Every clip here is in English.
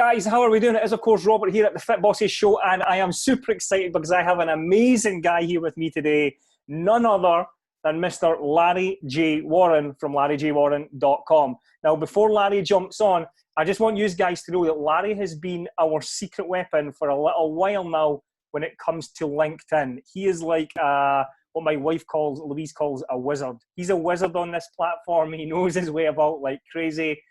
guys, how are we doing? It is, of course, Robert here at the Fit Bosses Show, and I am super excited because I have an amazing guy here with me today, none other than Mr. Larry J. Warren from LarryJWarren.com. Now, before Larry jumps on, I just want you guys to know that Larry has been our secret weapon for a little while now when it comes to LinkedIn. He is like what my wife Louise calls a wizard. He's a wizard on this platform. He knows his way about like crazy.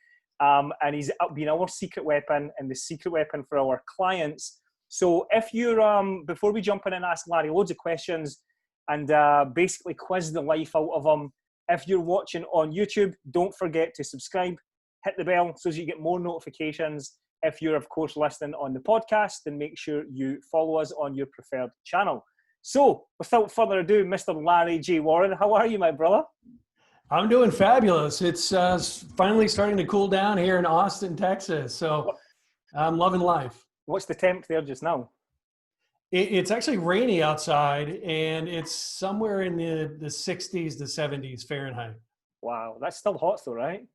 And he's been our secret weapon and the secret weapon for our clients. So if you're, before we jump in and ask Larry loads of questions and basically quiz the life out of him, if you're watching on YouTube, don't forget to subscribe, hit the bell so that you get more notifications. If you're, of course, listening on the podcast, then make sure you follow us on your preferred channel. So without further ado, Mr. Larry J. Warren, how are you, my brother? I'm doing fabulous. It's finally starting to cool down here in Austin, Texas. So I'm loving life. What's the temp there just now? It's actually rainy outside, and it's somewhere in the 60s to 70s Fahrenheit. Wow, that's still hot though, right?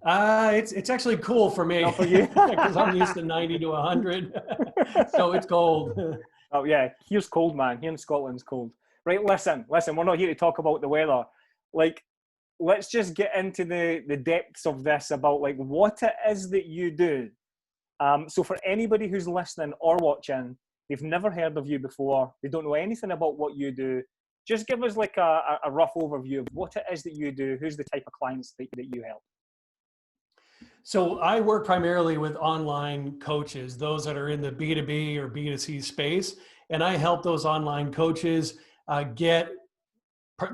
It's actually cool for me. Not for you? Because I'm used to 90 to 100. So it's cold. Oh yeah, here's cold, man. Here in Scotland's cold. Right, listen, we're not here to talk about the weather. Like, let's just get into the depths of this about like what it is that you do. So for anybody who's listening or watching, they've never heard of you before, they don't know anything about what you do, just give us like a rough overview of what it is that you do, who's the type of clients that you help. So I work primarily with online coaches, those that are in the B2B or B2C space, and I help those online coaches get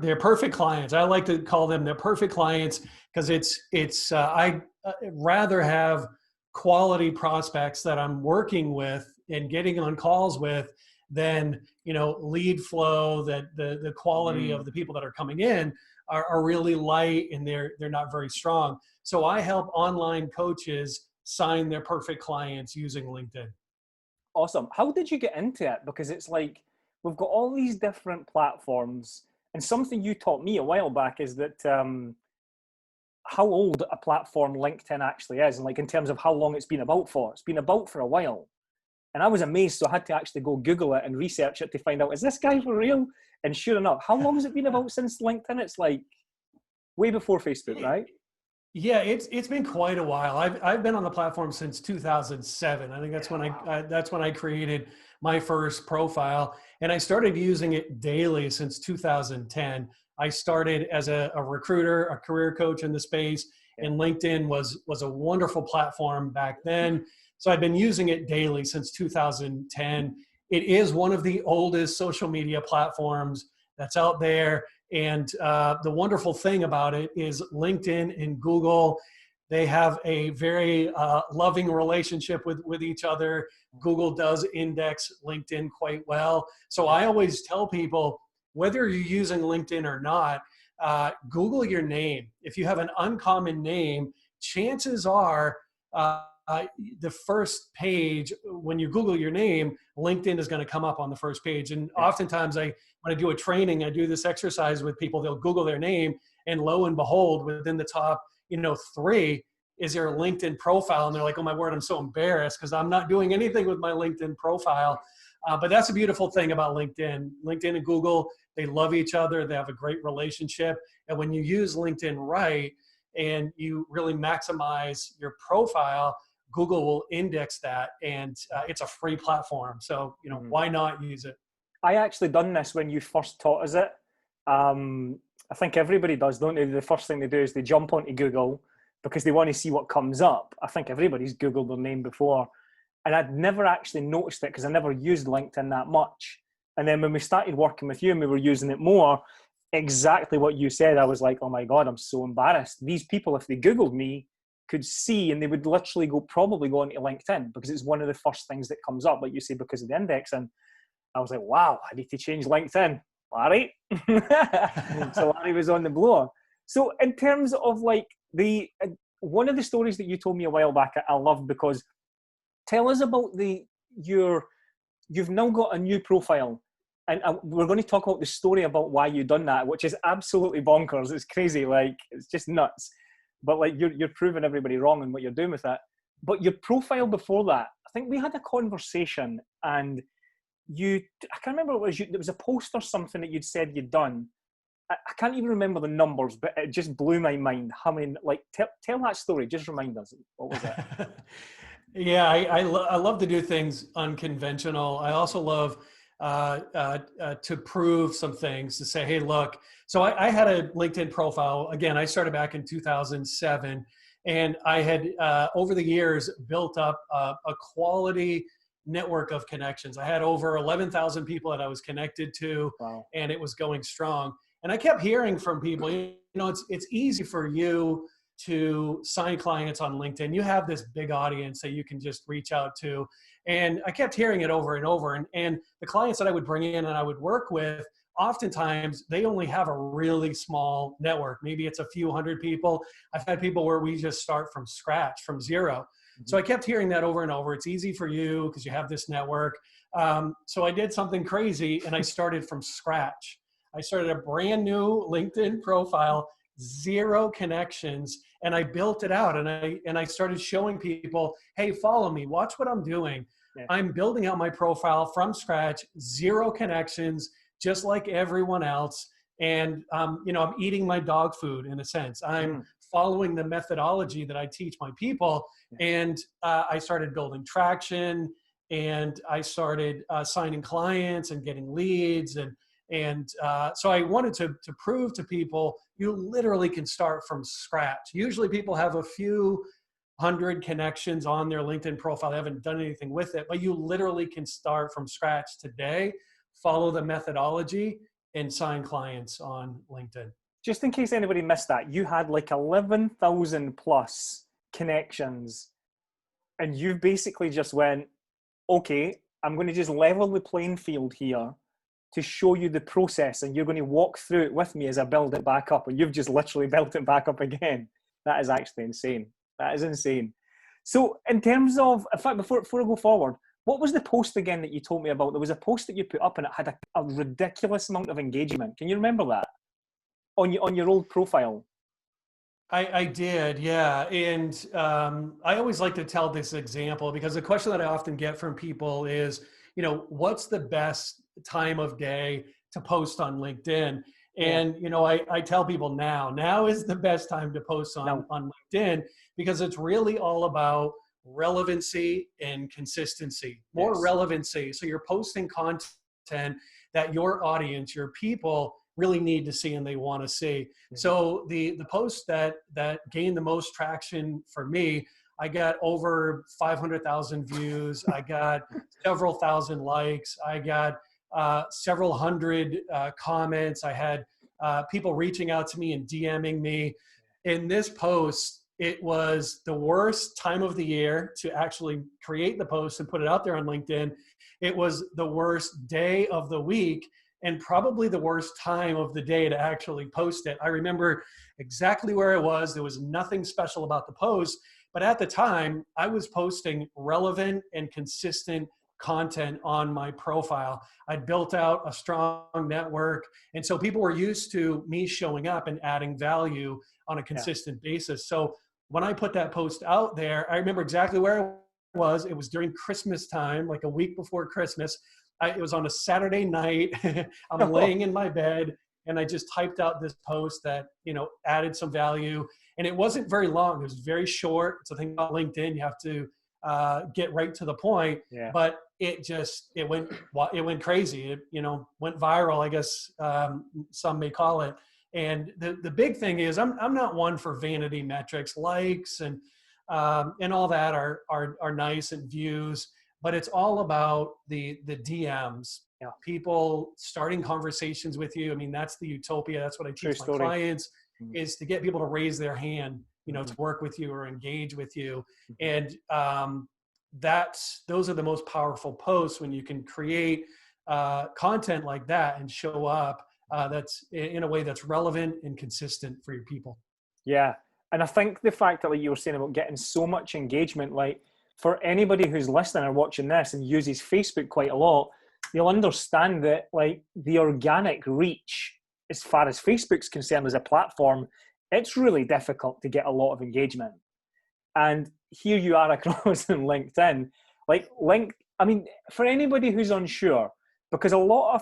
they're perfect clients. I like to call them their perfect clients because I rather have quality prospects that I'm working with and getting on calls with than, lead flow, that the quality of the people that are coming in are really light and they're not very strong. So I help online coaches sign their perfect clients using LinkedIn. Awesome. How did you get into it? Because it's like, we've got all these different platforms. And something you taught me a while back is that how old a platform LinkedIn actually is, and like in terms of how long it's been about for. It's been about for a while. And I was amazed, so I had to actually go Google it and research it to find out, is this guy for real? And sure enough, how long has it been about since LinkedIn? It's like way before Facebook, right? Yeah, it's been quite a while. I've been on the platform since 2007. I think that's when I created my first profile, and I started using it daily since 2010. I started as a recruiter, a career coach in the space, and LinkedIn was a wonderful platform back then. So I've been using it daily since 2010. It is one of the oldest social media platforms that's out there. And the wonderful thing about it is LinkedIn and Google, they have a very loving relationship with each other. Google does index LinkedIn quite well. So I always tell people, whether you're using LinkedIn or not, Google your name. If you have an uncommon name, chances are the first page, when you Google your name, LinkedIn is going to come up on the first page. And oftentimes when I do a training, I do this exercise with people. They'll Google their name, and lo and behold, within the top, 3 is their LinkedIn profile. And they're like, oh my word, I'm so embarrassed because I'm not doing anything with my LinkedIn profile. But that's a beautiful thing about LinkedIn. LinkedIn and Google, they love each other. They have a great relationship. And when you use LinkedIn right and you really maximize your profile, Google will index that, and it's a free platform. So, why not use it? I actually done this when you first taught us it. I think everybody does, don't they? The first thing they do is they jump onto Google because they want to see what comes up. I think everybody's Googled their name before. And I'd never actually noticed it because I never used LinkedIn that much. And then when we started working with you and we were using it more, exactly what you said, I was like, oh my God, I'm so embarrassed. These people, if they Googled me, could see, and they would literally probably go into LinkedIn because it's one of the first things that comes up, like you say, because of the indexing. I was like, wow, I need to change LinkedIn. Larry. So Larry was on the blower. So in terms of like one of the stories that you told me a while back, I loved, because tell us about you've now got a new profile. And we're going to talk about the story about why you've done that, which is absolutely bonkers. It's crazy. Like, it's just nuts. But like, you're proving everybody wrong in what you're doing with that. But your profile before that, I think we had a conversation, and I can't remember what it was. There was a post or something that you'd said you'd done. I can't even remember the numbers, but it just blew my mind. I mean, like, tell that story. Just remind us. What was it? Yeah, I love to do things unconventional. I also love to prove some things, to say, hey, look. So I had a LinkedIn profile. Again, I started back in 2007, and I had over the years built up a quality network of connections. I had over 11,000 people that I was connected to, Wow. and it was going strong. And I kept hearing from people, you know, it's easy for you to sign clients on LinkedIn. You have this big audience that you can just reach out to. And I kept hearing it over and over. And the clients that I would bring in and I would work with, oftentimes they only have a really small network. Maybe it's a few hundred people. I've had people where we just start from scratch, from zero. So I kept hearing that over and over. It's easy for you because you have this network. So I did something crazy, and I started from scratch. I started a brand new LinkedIn profile, 0 connections, and I built it out. And I started showing people, hey, follow me, watch what I'm doing. Yeah. I'm building out my profile from scratch, 0 connections, just like everyone else. And you know, I'm eating my dog food in a sense. I'm following the methodology that I teach my people. And I started building traction, and I started signing clients and getting leads. And so I wanted to prove to people, you literally can start from scratch. Usually people have a few hundred connections on their LinkedIn profile. They haven't done anything with it, but you literally can start from scratch today, follow the methodology, and sign clients on LinkedIn. Just in case anybody missed that, you had like 11,000 plus connections, and you basically just went, okay, I'm going to just level the playing field here to show you the process, and you're going to walk through it with me as I build it back up. And you've just literally built it back up again. That is actually insane. That is insane. So in terms of, in fact, before I go forward, what was the post again that you told me about? There was a post that you put up and it had a ridiculous amount of engagement. Can you remember that? On your old profile? I did, yeah. And I always like to tell this example because the question that I often get from people is, you know, what's the best time of day to post on LinkedIn? And, you know, I tell people now is the best time to post on LinkedIn, because it's really all about relevancy and consistency, more relevancy. So you're posting content that your audience, your people really need to see and they want to see. So the post that gained the most traction for me, I got over 500,000 views. I got several thousand likes. I got several hundred comments. I had people reaching out to me and DMing me. In this post, it was the worst time of the year to actually create the post and put it out there on LinkedIn. It was the worst day of the week, and probably the worst time of the day to actually post it. I remember exactly where I was. There was nothing special about the post, but at the time I was posting relevant and consistent content on my profile. I'd built out a strong network. And so people were used to me showing up and adding value on a consistent basis. So when I put that post out there, I remember exactly where I was. It was during Christmas time, like a week before Christmas. It was on a Saturday night. I'm laying in my bed, and I just typed out this post that, you know, added some value. And it wasn't very long. It was very short. It's a thing about LinkedIn. You have to get right to the point. But it went crazy. It, you know, went viral, I guess some may call it. And the big thing is I'm not one for vanity metrics. Likes and all that are nice, and views. But it's all about the DMs, people starting conversations with you. I mean, that's the utopia. That's what I teach my clients, is to get people to raise their hand, you know, to work with you or engage with you. And those are the most powerful posts, when you can create content like that and show up that's in a way that's relevant and consistent for your people. Yeah. And I think the fact that, like you were saying about getting so much engagement, like, for anybody who's listening or watching this and uses Facebook quite a lot, you'll understand that, like, the organic reach, as far as Facebook's concerned as a platform, it's really difficult to get a lot of engagement. And here you are across in LinkedIn. Like I mean, for anybody who's unsure, because a lot of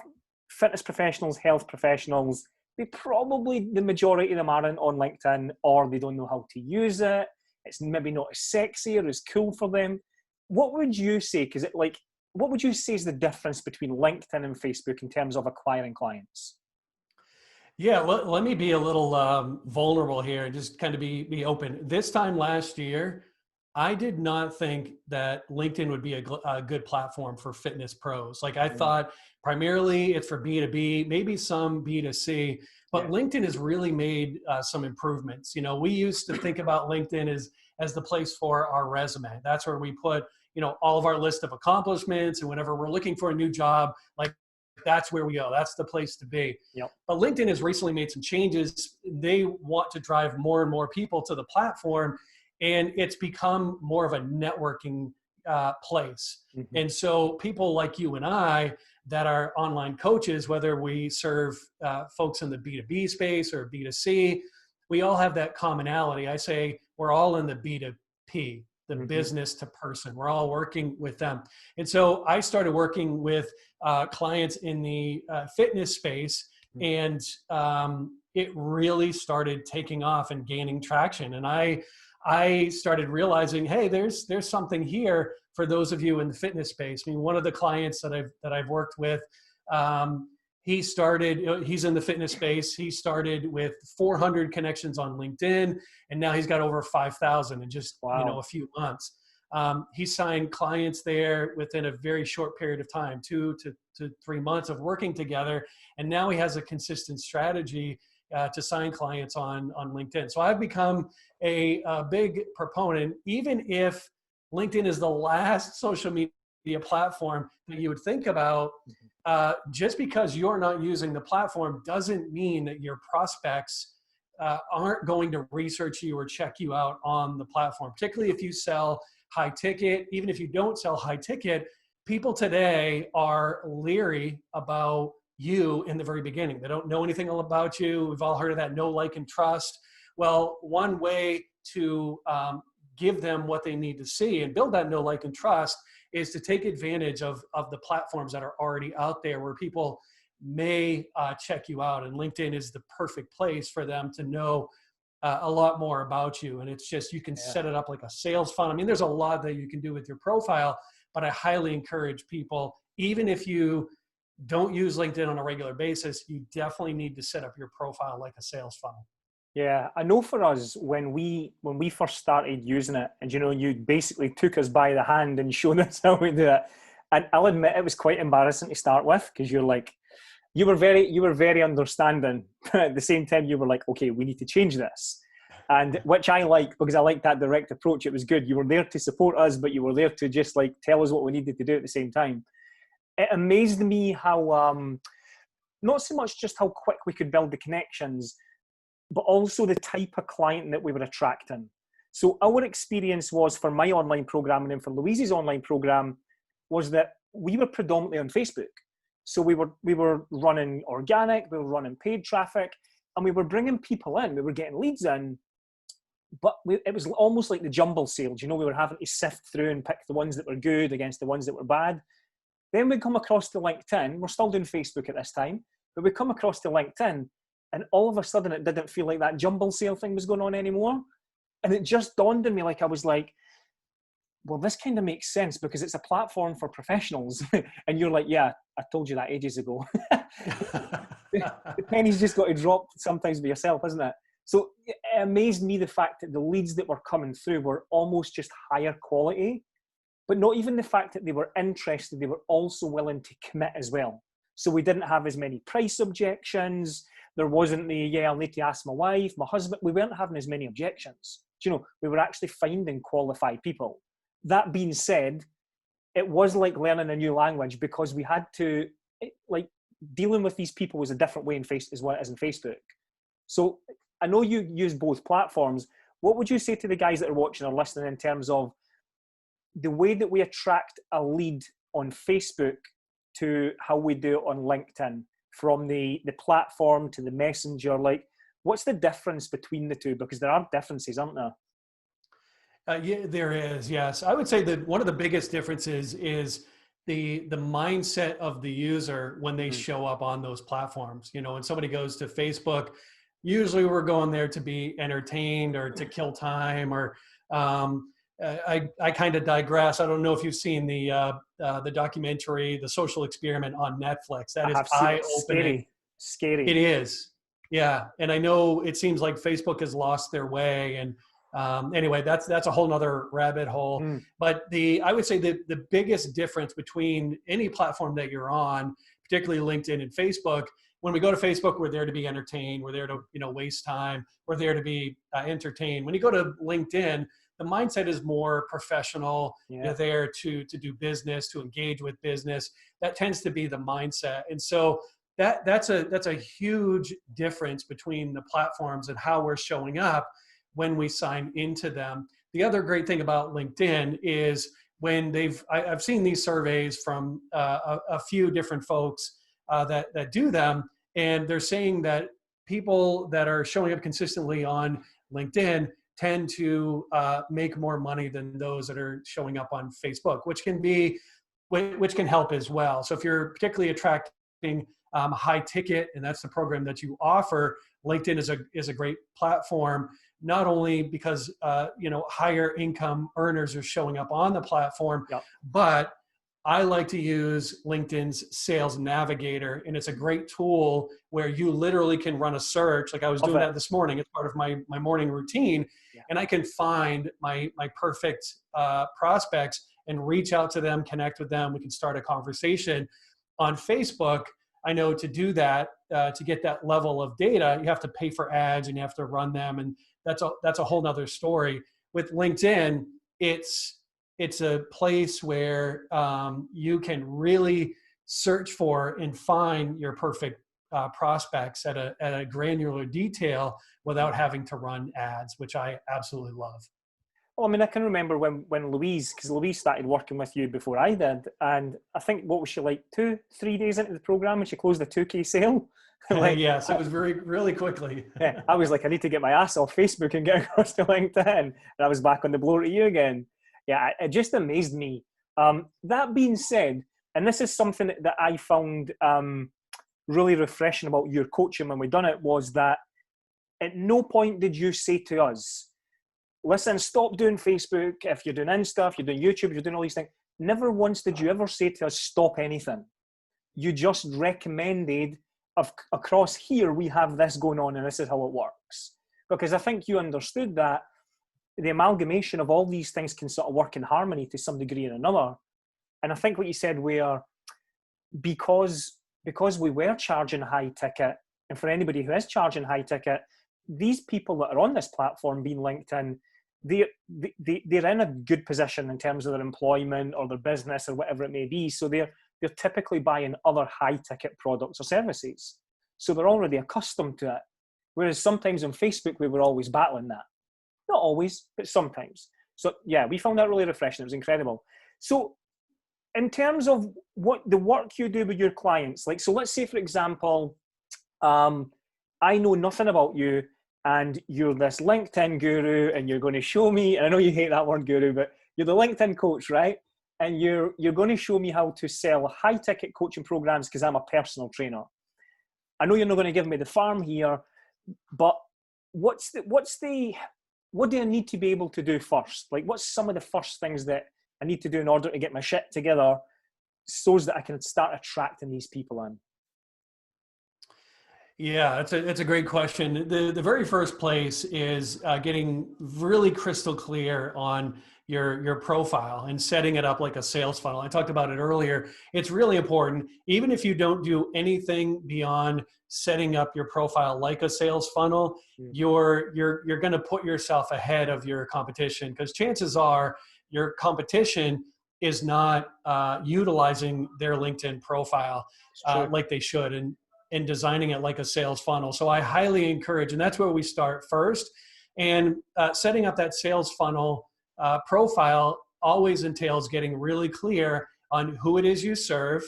fitness professionals, health professionals, the majority of them aren't on LinkedIn, or they don't know how to use it. It's maybe not as sexy or as cool for them. What would you say? What would you say is the difference between LinkedIn and Facebook in terms of acquiring clients? Yeah, let me be a little vulnerable here and just kind of be open. This time last year, I did not think that LinkedIn would be a good platform for fitness pros. Like I thought primarily it's for B2B, maybe some B2C, but LinkedIn has really made some improvements. You know, we used to think about LinkedIn as the place for our resume. That's where we put, you know, all of our list of accomplishments, and whenever we're looking for a new job, like that's where we go. That's the place to be. Yep. But LinkedIn has recently made some changes. They want to drive more and more people to the platform, and it's become more of a networking place. Mm-hmm. And so people like you and I that are online coaches, whether we serve folks in the B2B space or B2C, we all have that commonality. I say we're all in the B2P, the mm-hmm. business to person. We're all working with them. And so I started working with clients in the fitness space, and it really started taking off and gaining traction. And I started realizing, hey, there's something here for those of you in the fitness space. I mean, one of the clients that I've worked with, he's in the fitness space. He started with 400 connections on LinkedIn, and now he's got over 5,000 in just a few months. He signed clients there within a very short period of time, 2 to 3 months of working together, and now he has a consistent strategy to sign clients on LinkedIn. So I've become a big proponent, even if LinkedIn is the last social media platform that you would think about. Just because you're not using the platform doesn't mean that your prospects aren't going to research you or check you out on the platform, particularly if you sell high ticket. Even if you don't sell high ticket, people today are leery about you in the very beginning. They don't know anything about you. We've all heard of that know, like, and trust. Well, one way to give them what they need to see and build that know, like, and trust is to take advantage of the platforms that are already out there where people may check you out. And LinkedIn is the perfect place for them to know a lot more about you. And it's just, you can set it up like a sales funnel. I mean, there's a lot that you can do with your profile, but I highly encourage people, even if you don't use LinkedIn on a regular basis, you definitely need to set up your profile like a sales funnel. Yeah, I know for us, when we first started using it, and you basically took us by the hand and showed us how we do it. And I'll admit it was quite embarrassing to start with, because you were very understanding, but at the same time you were like, okay, we need to change this. And which I like, because I like that direct approach. It was good. You were there to support us, but you were there to just like tell us what we needed to do at the same time. It amazed me how, not so much just how quick we could build the connections, but also the type of client that we were attracting. So our experience was, for my online program and then for Louise's online program, was that we were predominantly on Facebook. So we were running organic, we were running paid traffic, and we were bringing people in. We were getting leads in, but it was almost like the jumble sales. We were having to sift through and pick the ones that were good against the ones that were bad. Then we come across to LinkedIn. We're still doing Facebook at this time, but we come across to LinkedIn, and all of a sudden it didn't feel like that jumble sale thing was going on anymore. And it just dawned on me, I was like, well, this kind of makes sense, because it's a platform for professionals. And you're like, yeah, I told you that ages ago. The penny's just got to drop sometimes by yourself, isn't it? So it amazed me, the fact that the leads that were coming through were almost just higher quality, but not even the fact that they were interested, they were also willing to commit as well. So we didn't have as many price objections. There wasn't I'll need to ask my wife, my husband. We weren't having as many objections. We were actually finding qualified people. That being said, it was like learning a new language, because we had to, dealing with these people was a different way as well as in Facebook. So I know you use both platforms. What would you say to the guys that are watching or listening in terms of the way that we attract a lead on Facebook to how we do it on LinkedIn, from the platform to the messenger? What's the difference between the two? Because there are differences, aren't there? Yeah, there is. Yes, I would say that one of the biggest differences is the mindset of the user when they Mm. show up on those platforms. You know, when somebody goes to Facebook, usually we're going there to be entertained or to kill time. Or I kind of digress. I don't know if you've seen the documentary, The Social Experiment on Netflix. That I is have seen eye it. opening. Scary, scary. It is. Yeah. And I know it seems like Facebook has lost their way. And anyway, that's a whole nother rabbit hole. Mm. But I would say the biggest difference between any platform that you're on, particularly LinkedIn and Facebook, when we go to Facebook, we're there to be entertained. We're there to, waste time. We're there to be entertained. When you go to LinkedIn, the mindset is more professional. Yeah. You're there to do business, to engage with business. That tends to be the mindset. And so that's a huge difference between the platforms and how we're showing up when we sign into them. The other great thing about LinkedIn is when I've seen these surveys from a few different folks that do them, and they're saying that people that are showing up consistently on LinkedIn tend to make more money than those that are showing up on Facebook, which can help as well. So if you're particularly attracting high ticket, and that's the program that you offer, LinkedIn is a great platform, not only because higher income earners are showing up on the platform, Yep. but I like to use LinkedIn's Sales Navigator, and it's a great tool where you literally can run a search. Like I was doing that this morning. It's part of my morning routine, Yeah. and I can find my perfect prospects and reach out to them, connect with them. We can start a conversation. On Facebook, I know to do that, to get that level of data, you have to pay for ads and you have to run them, and that's a whole nother story. With LinkedIn, it's a place where you can really search for and find your perfect prospects at a granular detail without having to run ads, which I absolutely love. Well, I mean, I can remember when Louise, because Louise started working with you before I did, and I think, what was she like, 2-3 days into the program when she closed the 2K sale? Like, yes, it was really quickly. Yeah, I was like, I need to get my ass off Facebook and get across to LinkedIn, and I was back on the blower to you again. Yeah, it just amazed me. That being said, and this is something that I found really refreshing about your coaching when we done it, was that at no point did you say to us, listen, stop doing Facebook. If you're doing Insta, if you're doing YouTube, if you're doing all these things, never once did you ever say to us, stop anything. You just recommended, across here, we have this going on and this is how it works. Because I think you understood that the amalgamation of all these things can sort of work in harmony to some degree or another. And I think what you said, where because we were charging high ticket, and for anybody who is charging high ticket, these people that are on this platform being LinkedIn, they're in a good position in terms of their employment or their business or whatever it may be. So they're typically buying other high ticket products or services. So they're already accustomed to it. Whereas sometimes on Facebook, we were always battling that. Not always, but sometimes. So yeah, we found that really refreshing. It was incredible. So in terms of what the work you do with your clients, like, so let's say, for example, I know nothing about you, and you're this LinkedIn guru, and you're going to show me, and I know you hate that word guru, but you're the LinkedIn coach, right? And you're going to show me how to sell high ticket coaching programs because I'm a personal trainer. I know you're not going to give me the farm here, but what do I need to be able to do first? Like, what's some of the first things that I need to do in order to get my shit together so that I can start attracting these people in? Yeah, it's a great question. The very first place is getting really crystal clear on your profile and setting it up like a sales funnel. I talked about it earlier. It's really important. Even if you don't do anything beyond setting up your profile like a sales funnel, you're going to put yourself ahead of your competition, because chances are your competition is not utilizing their LinkedIn profile like they should, and designing it like a sales funnel. So I highly encourage, and that's where we start first. And setting up that sales funnel profile always entails getting really clear on who it is you serve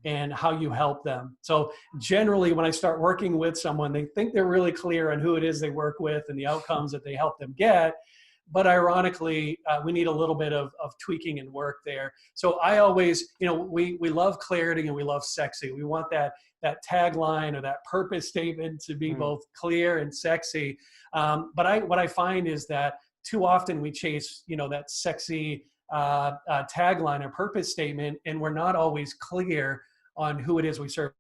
and how you help them. So generally, when I start working with someone, they think they're really clear on who it is they work with and the outcomes that they help them get. but ironically, we need a little bit of tweaking and work there. So I always, we love clarity and we love sexy. We want that tagline or that purpose statement to be both clear and sexy. But what I find is that too often we chase, that sexy tagline or purpose statement, and we're not always clear on who it is we serve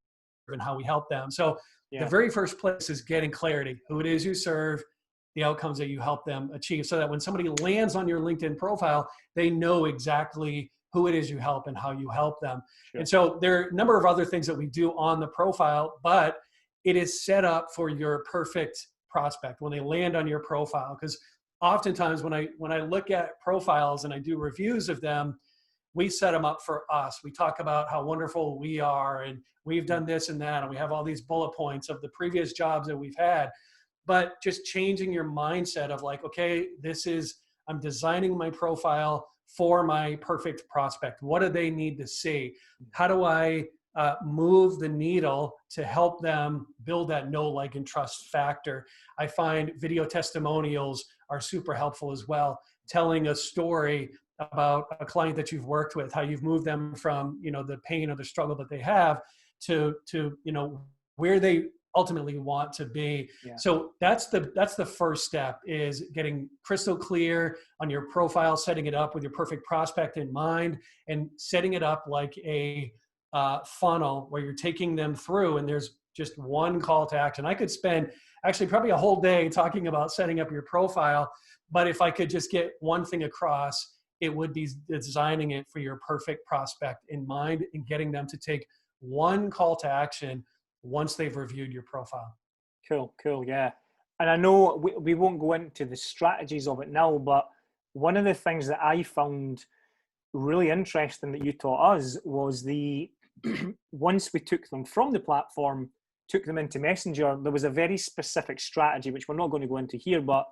and how we help them. So the very first place is getting clarity, who it is you serve, the outcomes that you help them achieve, so that when somebody lands on your LinkedIn profile, they know exactly who it is you help and how you help them. Sure. And so there are a number of other things that we do on the profile, but it is set up for your perfect prospect when they land on your profile. Because oftentimes when I look at profiles and I do reviews of them, we set them up for us. We talk about how wonderful we are and we've done this and that, and we have all these bullet points of the previous jobs that we've had. But just changing your mindset of like, okay, I'm designing my profile for my perfect prospect. What do they need to see? How do I move the needle to help them build that know, like, and trust factor? I find video testimonials are super helpful as well. Telling a story about a client that you've worked with, how you've moved them from, the pain or the struggle that they have to where they ultimately want to be. Yeah. So that's the first step, is getting crystal clear on your profile, setting it up with your perfect prospect in mind, and setting it up like a funnel where you're taking them through, and there's just one call to action. I could spend actually probably a whole day talking about setting up your profile, but if I could just get one thing across, it would be designing it for your perfect prospect in mind and getting them to take one call to action once they've reviewed your profile. Cool, yeah. And I know we won't go into the strategies of it now, but one of the things that I found really interesting that you taught us was once we took them from the platform, took them into Messenger, there was a very specific strategy, which we're not going to go into here, but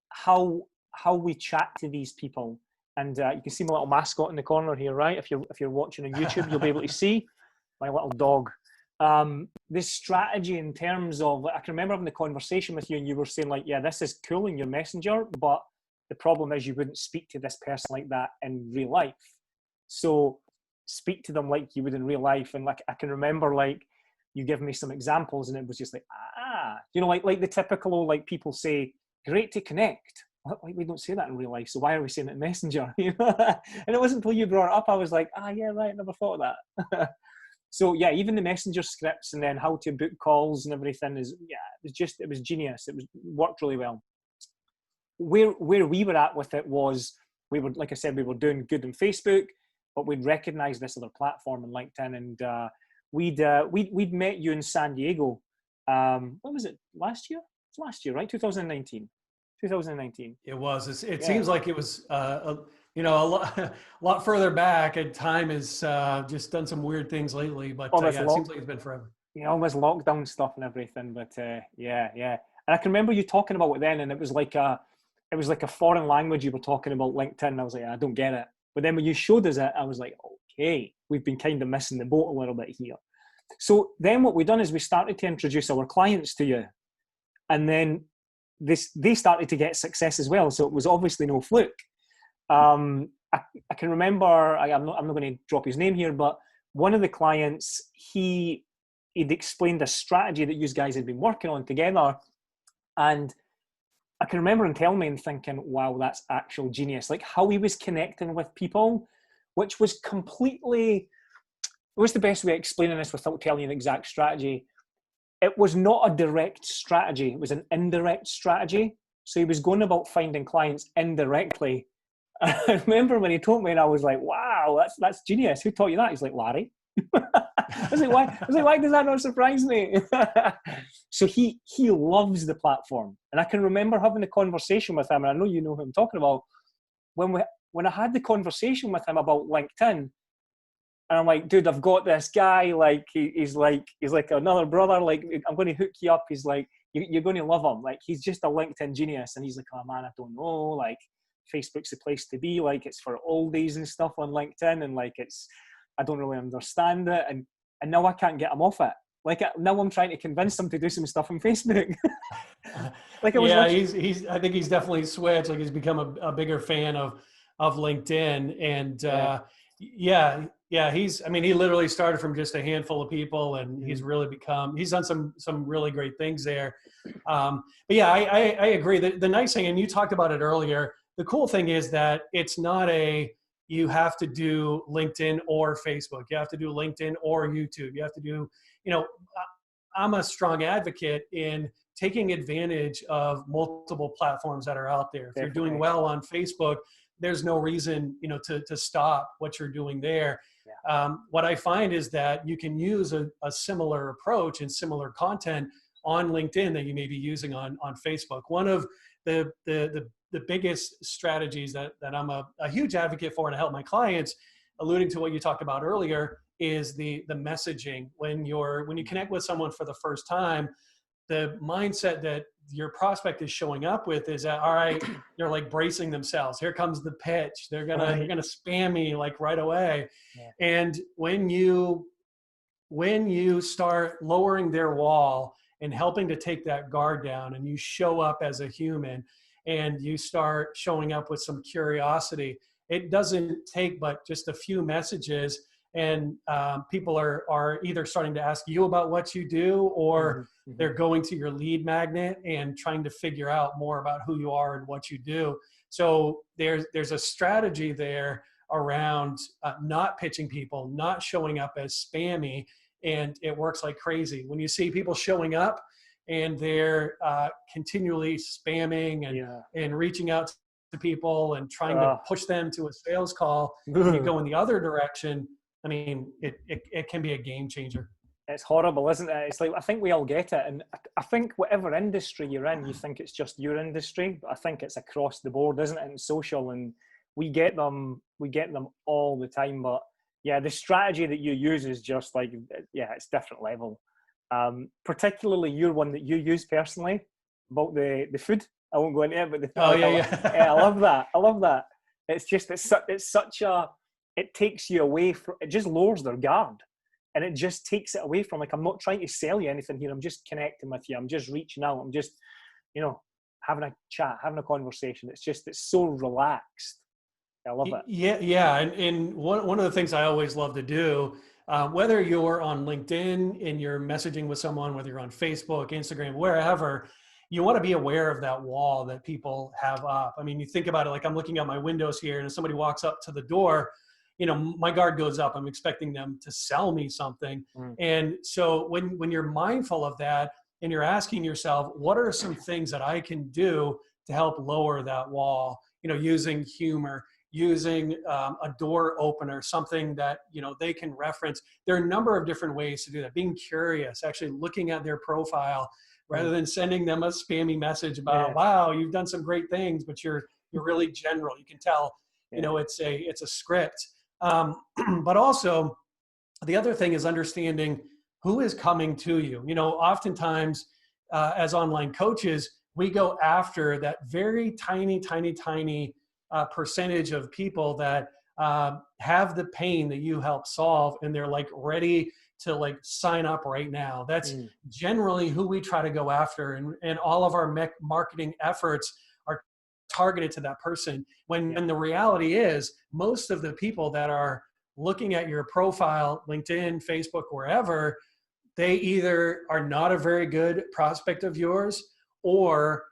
how we chat to these people. And you can see my little mascot in the corner here, right? If you're watching on YouTube, you'll be able to see my little dog. This strategy in terms of, I can remember having the conversation with you and you were saying like, yeah, this is cool in your Messenger, but the problem is you wouldn't speak to this person like that in real life. So speak to them like you would in real life. And like, I can remember like you give me some examples and it was just like, like the typical, like people say, great to connect. Like we don't say that in real life, so why are we saying it in Messenger? And it wasn't until you brought it up, I was like, yeah, right, never thought of that. So yeah, even the Messenger scripts and then how to book calls and everything it was genius. It worked really well. Where we were at with it was, like I said, we were doing good on Facebook, but we'd recognized this other platform in LinkedIn, and we'd met you in San Diego. What was it? Last year? It's last year, right? 2019. It was. It seems like it was a lot further back, and time has just done some weird things lately. But it seems like it's been forever. Yeah, all this lockdown stuff and everything. But yeah. And I can remember you talking about it then, and it was like a foreign language you were talking about LinkedIn. And I was like, I don't get it. But then when you showed us it, I was like, okay, we've been kind of missing the boat a little bit here. So then what we've done is we started to introduce our clients to you, and then they started to get success as well. So it was obviously no fluke. I can remember, I'm not going to drop his name here, but one of the clients, he'd explained a strategy that you guys had been working on together. And I can remember him telling me and thinking, wow, that's actual genius. Like how he was connecting with people, which was completely, what's the best way of explaining this without telling you the exact strategy? It was not a direct strategy. It was an indirect strategy. So he was going about finding clients indirectly. I remember when he told me, and I was like, wow, that's genius. Who taught you that? He's like, Larry. I was like, why does that not surprise me? So he loves the platform. And I can remember having a conversation with him, and I know you know who I'm talking about, when I had the conversation with him about LinkedIn. And I'm like, dude, I've got this guy, like, he's like another brother, like, I'm going to hook you up. He's like, you're going to love him. Like, he's just a LinkedIn genius. And he's like, oh man, I don't know. Like, Facebook's the place to be. Like, it's for oldies and stuff on LinkedIn. And like, I don't really understand it. And now I can't get him off it. Like, now I'm trying to convince him to do some stuff on Facebook. Like it was Yeah, literally, I think he's definitely switched. Like he's become a bigger fan of LinkedIn, and yeah. yeah, I mean, he literally started from just a handful of people, and he's Mhm. really he's done some really great things there. But yeah, I agree. The nice thing, and you talked about it earlier, the cool thing is that it's not you have to do LinkedIn or Facebook. You have to do LinkedIn or YouTube. You have to do, you know, I'm a strong advocate in taking advantage of multiple platforms that are out there. If you're doing Definitely. well on Facebook, there's no reason, to stop what you're doing there. Yeah. What I find is that you can use a similar approach and similar content on LinkedIn that you may be using on Facebook. One of the biggest strategies that I'm a huge advocate for and I help my clients, alluding to what you talked about earlier, is the messaging. When you connect with someone for the first time, the mindset that your prospect is showing up with is that, all right, they're like bracing themselves. Here comes the pitch. They're Right. gonna spam me like right away. Yeah. And when you start lowering their wall and helping to take that guard down, and you show up as a human and you start showing up with some curiosity, it doesn't take but just a few messages, and people are either starting to ask you about what you do, or Mhm. Mhm. they're going to your lead magnet and trying to figure out more about who you are and what you do. So there's a strategy there around not pitching people, not showing up as spammy, and it works like crazy. When you see people showing up and they're continually spamming Yeah. and reaching out to people and trying to Uh, push them to a sales call, and you go in the other direction, I mean, it can be a game changer. it's horrible, isn't it? It's like, I think we all get it. And I think whatever industry you're in, you think it's just your industry, but I think it's across the board, isn't it? In social, and we get them all the time. But yeah, the strategy that you use is just like, yeah, it's different level. Particularly your one that you use personally about the food. I won't go into it, but Oh like, yeah, yeah, I love yeah. that. I love that. It's just, it's such a, it takes you away from, it just lowers their guard, and it just takes it away from, like, I'm not trying to sell you anything here. I'm just connecting with you. I'm just reaching out. I'm just, you know, having a chat, having a conversation. It's just, it's so relaxed. I love it. Yeah, and one of the things I always love to do, whether you're on LinkedIn and you're messaging with someone, whether you're on Facebook, Instagram, wherever, you want to be aware of that wall that people have up. I mean, you think about it, like I'm looking out my windows here, and if somebody walks up to the door, my guard goes up. I'm expecting them to sell me something, Mm. and so when you're mindful of that and you're asking yourself, what are some things that I can do to help lower that wall? Using humor, using a door opener, something that they can reference. There are a number of different ways to do that. Being curious, actually looking at their profile, rather Mm. than sending them a spammy message about, Yeah, wow, you've done some great things, but you're really general. You can tell, yeah, it's a script. But also, the other thing is understanding who is coming to you. Oftentimes, as online coaches, we go after that very tiny percentage of people that have the pain that you help solve, and they're like ready to like sign up right now. That's mm, generally who we try to go after, and all of our marketing efforts are targeted to that person. When yeah, the reality is, most of the people that are looking at your profile, LinkedIn, Facebook, wherever, they either are not a very good prospect of yours, or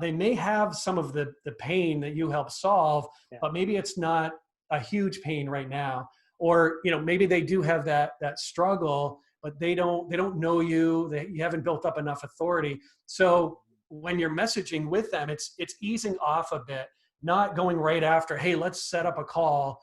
they may have some of the pain that you help solve, yeah, but maybe it's not a huge pain right now. Or maybe they do have that struggle, but they don't know you. You haven't built up enough authority. So when you're messaging with them, it's easing off a bit, not going right after, hey, let's set up a call.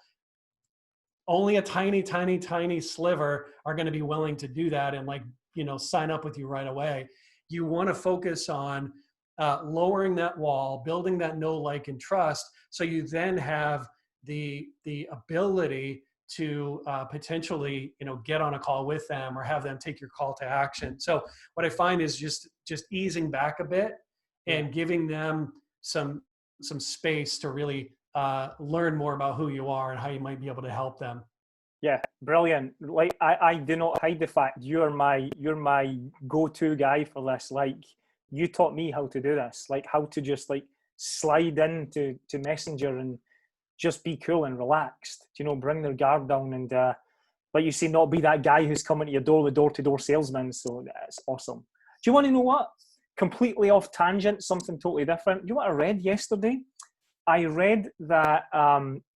Only a tiny sliver are going to be willing to do that and sign up with you right away. You want to focus on lowering that wall, building that know, like, and trust, so you then have the ability to potentially get on a call with them or have them take your call to action. So what I find is just easing back a bit yeah. and giving them some space to really learn more about who you are and how you might be able to help them. Yeah, brilliant. Like, I do not hide the fact you're my go-to guy for this. Like, you taught me how to do this, like how to just like slide into Messenger and just be cool and relaxed, you know, bring their guard down and like you say, not be that guy who's coming to your door, the door-to-door salesman. So that's awesome. Do you want to know what? Completely off tangent, something totally different. Do you know what I read yesterday? I read that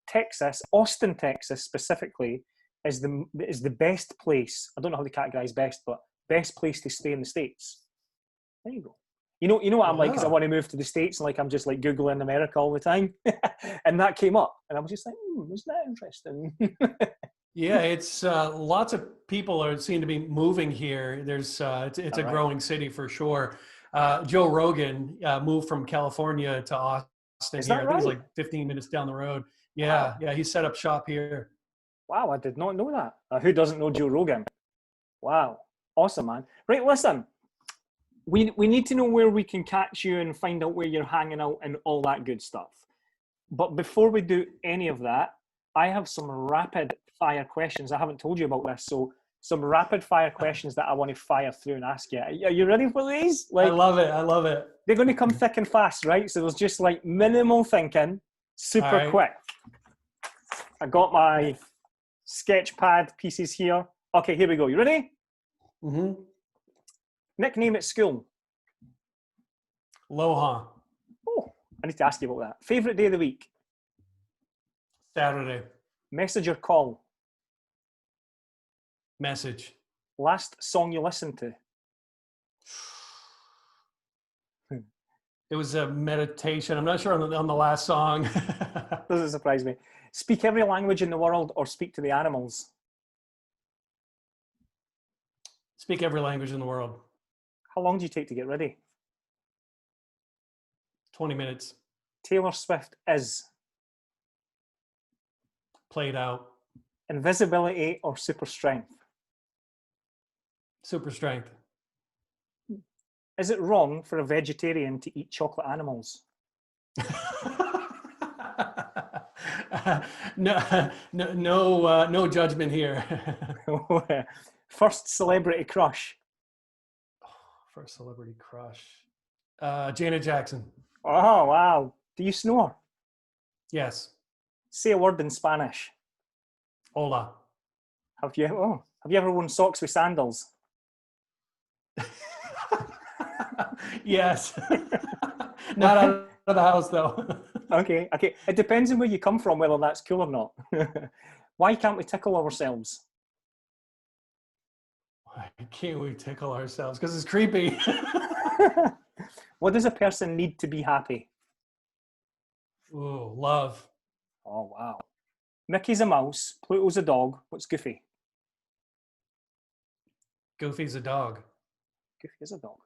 Texas, Austin, Texas specifically, is the best place. I don't know how to categorize best, but best place to stay in the States. There you go. You know what I'm like, because I want to move to the States, and like I'm just like Googling America all the time. And that came up, and I was just like, isn't that interesting? Yeah, it's lots of people seem to be moving here. There's it's a growing city for sure. Joe Rogan moved from California to Austin here. I think it's like 15 minutes down the road. Yeah, yeah, he set up shop here. Wow, I did not know that. Who doesn't know Joe Rogan? Wow, awesome, man. Right, listen, we need to know where we can catch you and find out where you're hanging out and all that good stuff. But before we do any of that, I have some rapid fire questions. I haven't told you about this, so some rapid fire questions that I want to fire through and ask you. Are you ready for these? Like, I love it. I love it. They're going to come thick and fast, right? So there's just like minimal thinking, super quick. I got my sketch pad pieces here. Okay, here we go. You ready? Mm-hmm. Nickname at school? Lohan. Oh, I need to ask you about that. Favorite day of the week? Saturday. Message or call? Message. Last song you listened to? It was a meditation. I'm not sure on the last song. Doesn't surprise me. Speak every language in the world or speak to the animals? Speak every language in the world. How long do you take to get ready? 20 minutes. Taylor Swift is? Played out. Invisibility or super strength? Super strength. Is it wrong for a vegetarian to eat chocolate animals? No judgment here. First celebrity crush? First celebrity crush. Janet Jackson. Oh, wow. Do you snore? Yes. Say a word in Spanish. Hola. Have you ever worn socks with sandals? Yes. Not out of the house though. Okay. It depends on where you come from, whether that's cool or not. Why can't we tickle ourselves? Why can't we tickle ourselves? Because it's creepy. What does a person need to be happy? Ooh, love. Oh, wow. Mickey's a mouse, Pluto's a dog. What's Goofy? Goofy's a dog. Goofy is a dog.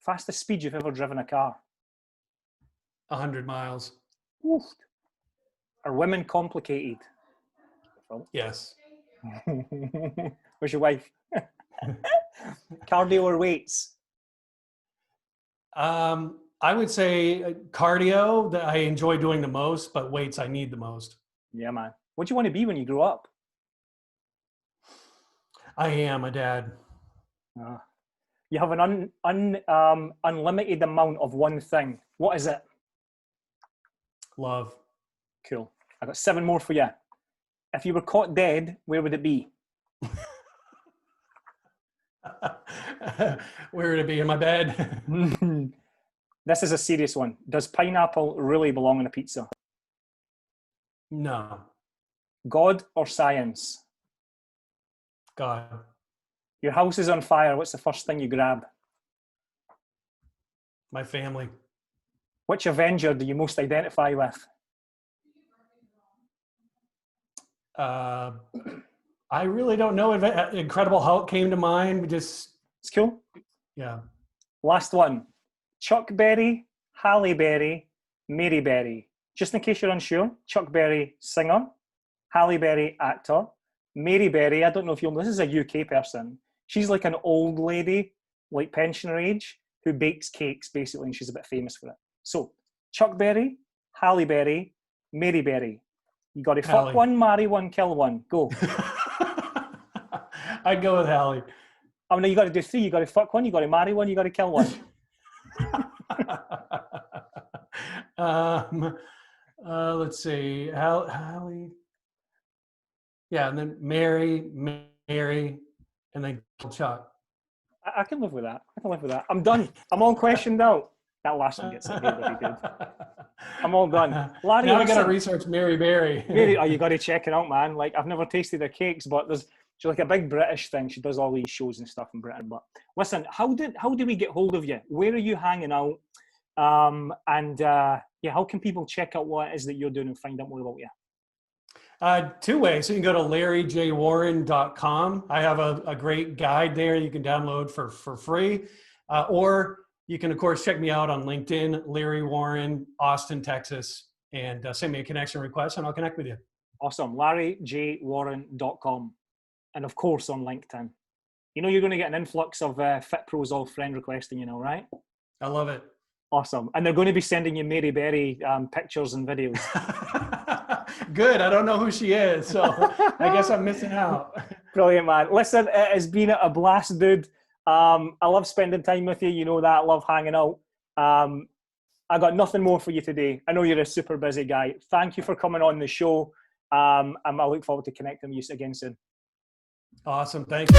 Fastest speed you've ever driven a car? 100 miles. Oof. Are women complicated? Yes. Where's your wife? Cardio or weights? I would say cardio that I enjoy doing the most, but weights I need the most. Yeah, man. What do you want to be when you grow up? I am a dad. You have an unlimited amount of one thing. What is it? Love. Cool. I got 7 more for you. If you were caught dead, where would it be? Where would it be? In my bed? This is a serious one. Does pineapple really belong in a pizza? No. God or science? God. Your house is on fire. What's the first thing you grab? My family. Which Avenger do you most identify with? I really don't know. Incredible Hulk came to mind. It's cool. Yeah. Last one. Chuck Berry, Halle Berry, Mary Berry. Just in case you're unsure, Chuck Berry, singer. Halle Berry, actor. Mary Berry, I don't know if you'll know, this is a UK person. She's like an old lady, like pensioner age, who bakes cakes, basically, and she's a bit famous for it. So, Chuck Berry, Halle Berry, Mary Berry. You got to fuck one, marry one, kill one. Go. I'd go with Halle. Oh, no, you got to do 3. You got to fuck one, you got to marry one, you got to kill one. Let's see. Hallie. Yeah, and then Mary, and then Chuck. I can live with that. I can live with that. I'm done. I'm all questioned out. That last one gets it really good. I'm all done. Larry, now I got to research Mary Berry. Mary, oh, you got to check it out, man. Like, I've never tasted her cakes, but she's like a big British thing. She does all these shows and stuff in Britain. But listen, how do we get hold of you? Where are you hanging out? Yeah, how can people check out what it is that you're doing and find out more about you? Two ways. So you can go to larryjwarren.com. I have a great guide there you can download for free. Or you can, of course, check me out on LinkedIn, Larry Warren, Austin, Texas, and send me a connection request and I'll connect with you. Awesome. larryjwarren.com. And of course on LinkedIn. You know you're going to get an influx of Fit Pros all friend requesting, you know, right? I love it. Awesome. And they're going to be sending you Mary Berry pictures and videos. Good. I don't know who she is, so I guess I'm missing out. Brilliant, man. Listen, it has been a blast, dude. I love spending time with you. You know that. I love hanging out. I got nothing more for you today. I know you're a super busy guy. Thank you for coming on the show. And I look forward to connecting with you again soon. Awesome. Thank you.